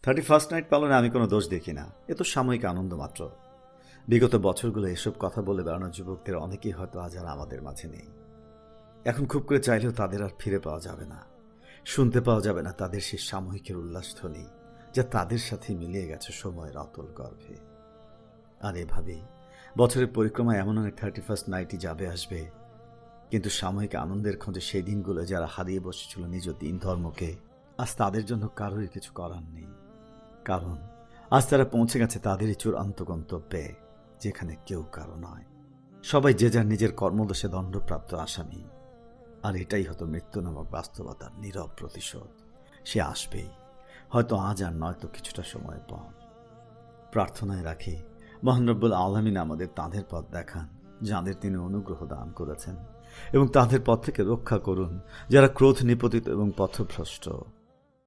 31st night পালনে আমি কোনো দোষ দেখি না, এ তো সাময়িক আনন্দ মাত্র। বিগত বছরগুলো এসব কথা বলে বেড়ানো যুবকদের অনেকেই হয়তো আজ আর আমাদের মাঝে নেই। এখন খুব করে চাইলেও তাদের আর ফিরে পাওয়া যাবে না, শুনতে পাওয়া যাবে না তাদের সেই সাময়িকের উল্লাসধ্বনি যা তাদের সাথে মিলিয়ে গেছে সময়ের অতল গর্ভে। আর এভাবেই বছরের পরিক্রমায় এমন অনেক 31st নাইটই যাবে আসবে, কিন্তু সাময়িক আনন্দের খোঁজে সেই দিনগুলো যারা হারিয়ে বসেছিল নিজ দিন ধর্মকে, আজ তাদের জন্য কারোরই কিছু করার নেই। কারণ আজ তারা পৌঁছে গেছে তাদেরই চূড়ান্ত গন্তব্যে, যেখানে কেউ কারো নয়, সবাই যে যার নিজের কর্মদোষে দণ্ডপ্রাপ্ত আসামি। আর এটাই হতো মৃত্যু নামক বাস্তবতার নীরব প্রতিশোধ। সে আসবেই, হয়তো আজ আর নয়তো কিছুটা সময় পর। প্রার্থনায় রাখি মহান রব্বুল আলামিন আমাদের তাঁদের পথ দেখান যাঁদের তিনি অনুগ্রহ দান করেছেন, এবং তাঁদের পথ থেকে রক্ষা করুন যারা ক্রোধ নিপতিত এবং পথভ্রষ্ট।